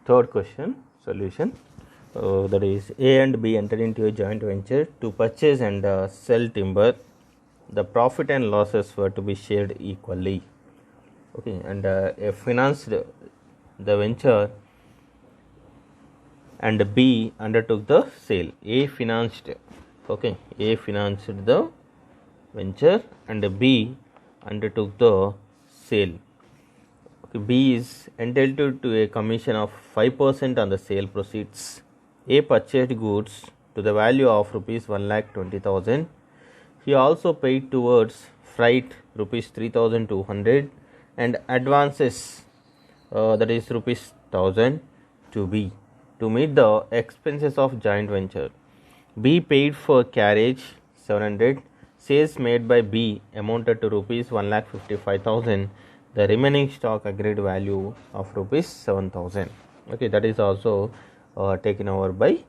third question solution. That is, A and B entered into a joint venture to purchase and sell timber. The profit and losses were to be shared equally. Okay, and A financed the venture and B undertook the sale. A financed the venture and B undertook the sale. Okay, B is entitled to a commission of 5% on the sale proceeds. A purchased goods to the value of rupees 1,20,000. He also paid towards freight rupees 3,200 and advances that is rupees 1,000 to B to meet the expenses of joint venture. B paid for carriage 700. Sales made by B amounted to rupees 1,55,000. The remaining stock agreed value of rupees 7,000. Okay, that is also taken over by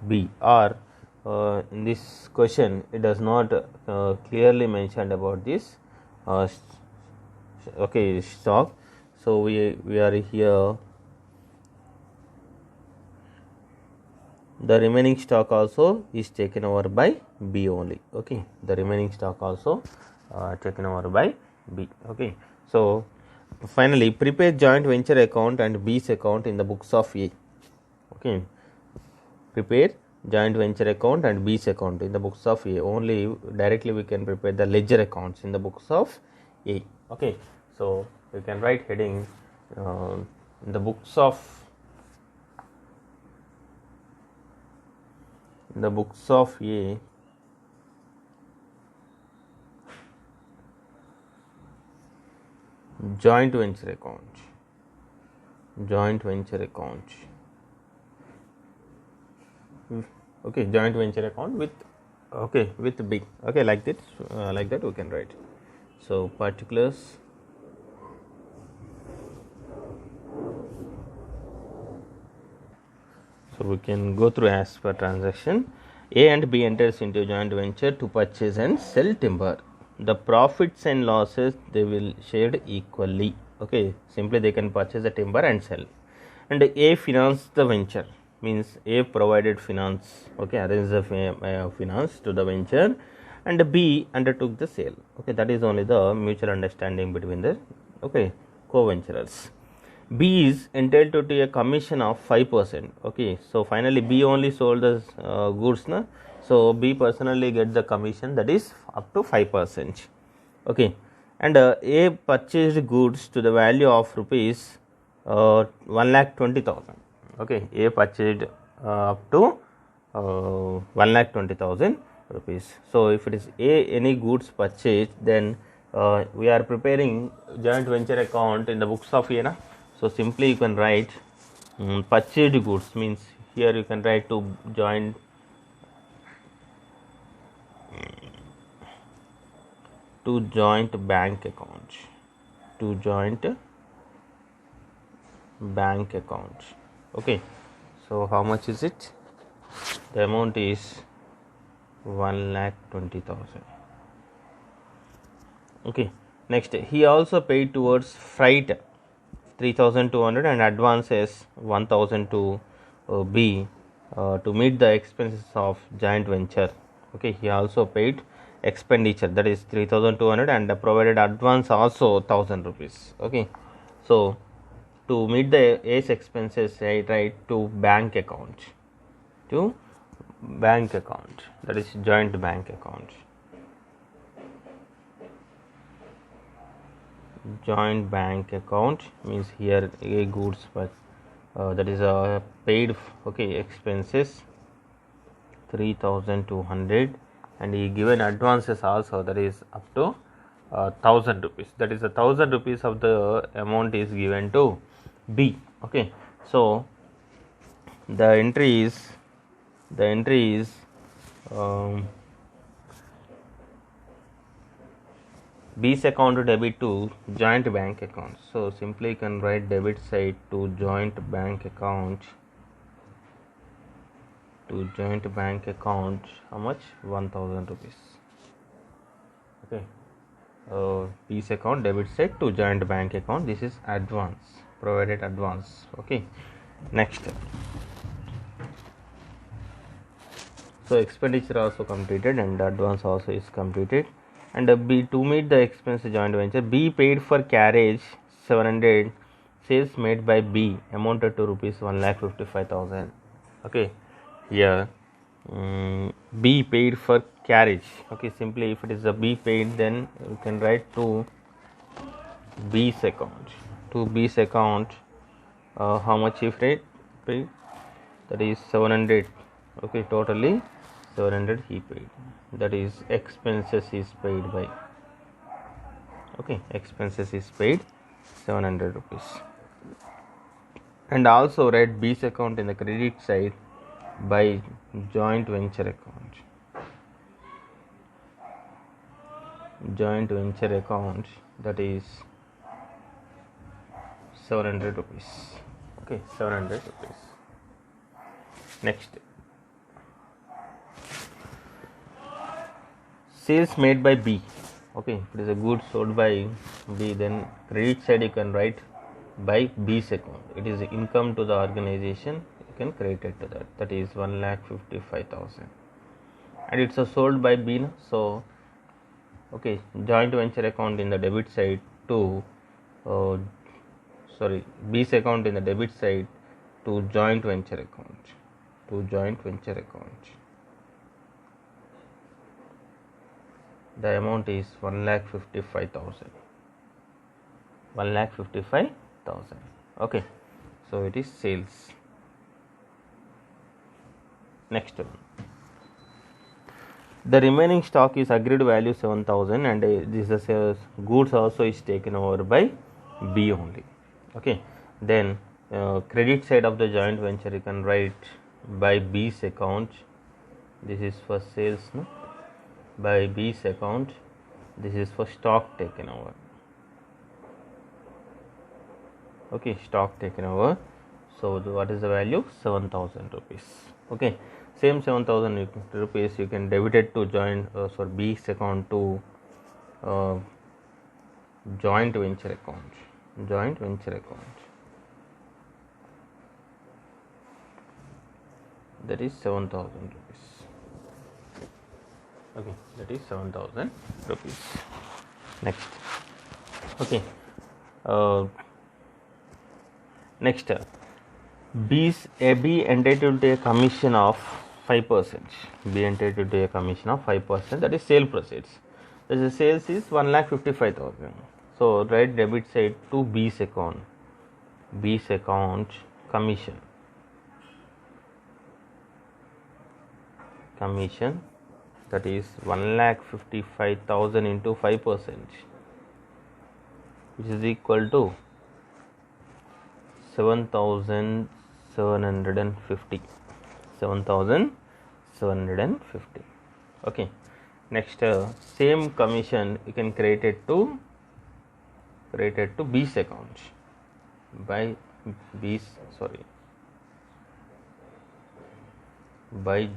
B. Or in this question, it does not clearly mentioned about this stock. So we are here. The remaining stock also is taken over by B only. Okay, the remaining stock also taken over by B. Okay, so finally prepare joint venture account and B's account in the books of A. Okay, prepare joint venture account and B's account in the books of A. Only directly we can prepare the ledger accounts in the books of A. Okay, so we can write heading in the books of A. Joint venture account. Okay, joint venture account with B. Okay, like that we can write. So particulars. So we can go through as per transaction. A and B enters into joint venture to purchase and sell timber. The profits and losses they will shared equally. Okay, simply they can purchase the timber and sell. And A financed the venture, means A provided finance. Okay, arranged the finance to the venture, and B undertook the sale. Okay, that is only the mutual understanding between the co-venturers. B is entitled to a commission of 5%. Okay, so finally B only sold the goods, na? So B personally gets the commission, that is up to 5%. Okay, and A purchased goods to the value of rupees 1,20,000. Okay, A purchased up to 1,20,000 rupees. So if it is A any goods purchased, then we are preparing joint venture account in the books of A, na? So simply you can write purchased goods, means here you can write to joint bank account. Okay, so how much is it? The amount is 1,20,000. Okay, next he also paid towards freight 3,200 and advances 1,000 to B to meet the expenses of joint venture. Okay, he also paid expenditure, that is 3,200, and provided advance also 1,000 rupees. Okay, so to meet the A's expenses, I write to bank account, that is joint bank account. Joint bank account means here A goods, but that is paid expenses 3,200, and he given advances also, that is up to 1,000 rupees. That is 1,000 rupees of the amount is given to B. Okay, so the entry is B's account to debit to joint bank account. So simply you can write debit side to joint bank account. How much? 1,000 rupees. Okay, B's account debit side to joint bank account. This is advance. provided advance. Okay, next, so expenditure also completed and advance also is completed. And B, to meet the expense joint venture, B paid for carriage 700, sales made by B amounted to rupees 1,55,000. Okay, here B paid for carriage. Okay, simply if it is a B paid, then you can write to B's account. To B's account, how much he paid? That is 700. Okay, totally 700 he paid. That is expenses is paid by. Okay, expenses is paid 700 rupees. And also write B's account in the credit side by joint venture account. Joint venture account, that is 700 rupees. Okay, 700 rupees. Next, sales made by B. Okay, if it is a good sold by B, then credit side you can write by B's account. It is income to the organization, you can credit it to that. That is 1,55,000. And it's a sold by B, so okay, joint venture account in the debit side to B's account in the debit side to joint venture account. To joint venture account. The amount is 1,55,000. 1,55,000. Okay, so it is sales. Next one. The remaining stock is agreed value 7,000, and this is goods also is taken over by B only. Okay, then credit side of the joint venture you can write by B's account. This is for sales, no? By B's account. This is for stock taken over. Okay, stock taken over. So what is the value? 7,000 rupees. Okay, same 7,000 rupees you can debit it to B's account to joint venture account. Joint venture account. That is 7,000 rupees. Okay, that is 7,000 rupees. Next. Okay. Next, B entitled to a commission of 5%. B entitled to a commission of 5%. That is sale proceeds. The sales is 1,55,000. So write debit side to B's account. B's account commission. Commission, that is 1,55,000 into 5%, which is equal to 7,750. 7,750. Okay. Next, same commission you can create it to B's account by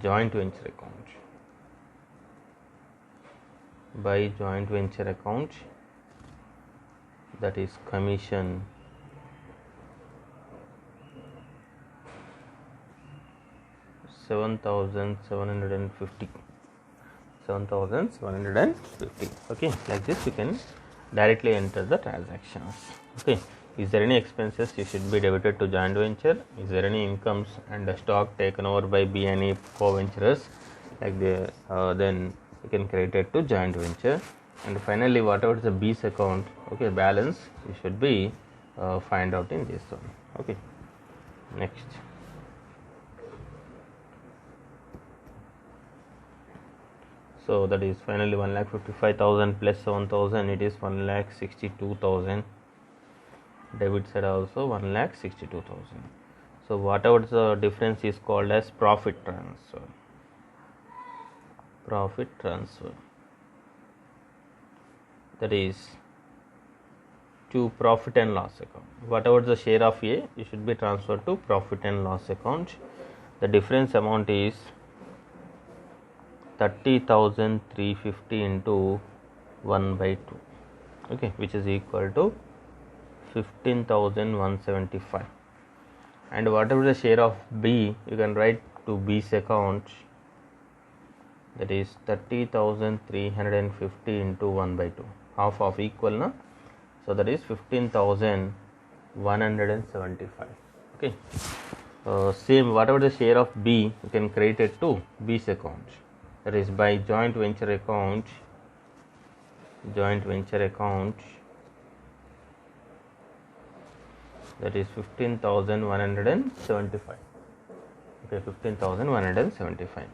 joint venture account. By joint venture account, that is commission 7,750. 7,750. Okay, like this you can directly enter the transactions. Okay, is there any expenses you should be debited to joint venture? Is there any incomes and the stock taken over by B and E co-venturers? Like then you can credit it to joint venture. And finally, whatever is the B's account, okay, balance you should be find out in this one. Okay, next. So that is finally 1,55,000 plus 7,000, it is 1,62,000. Debit side also 1,62,000. So whatever the difference is called as profit transfer. Profit transfer. That is to profit and loss account. Whatever the share of A, it should be transferred to profit and loss account. The difference amount is 30,350 into 1/2. Okay, which is equal to 15,175, and whatever the share of B, you can write to B's account, that is 30,350 into 1 by 2, half of equal na, so that is 15,175. okay. Same, whatever the share of B, you can credit it to B's account, that is by joint venture account, that is 15,175. okay, 15,175.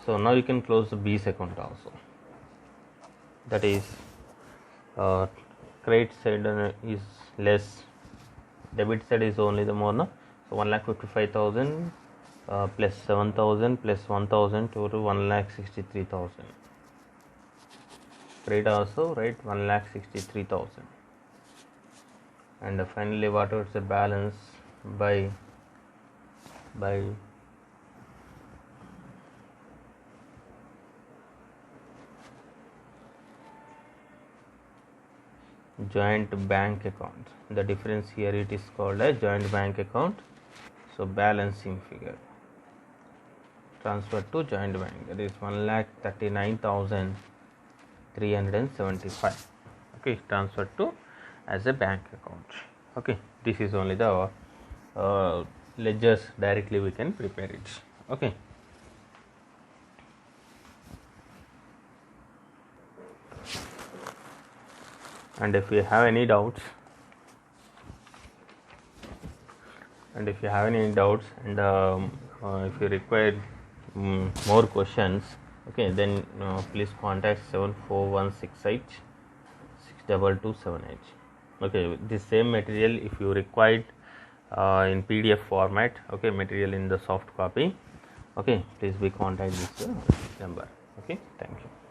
So now you can close the B's account also, that is credit side is less, debit side is only the more, no? So 1,55,000 plus 7,000 plus 1,000 total 1,63,000. Credit also, right, 1,63,000. And finally whatever is the balance by joint bank account. The difference here, it is called a joint bank account. So balancing figure transferred to joint bank, that is 1,39,375. okay, transferred to as a bank account. okay, this is only the ledgers, directly we can prepare it. okay. And if you have any doubts, and if you require more questions, okay, then please contact 74168 62278. okay, this same material if you required in PDF format, okay, material in the soft copy, okay, please be contact this number. okay, thank you.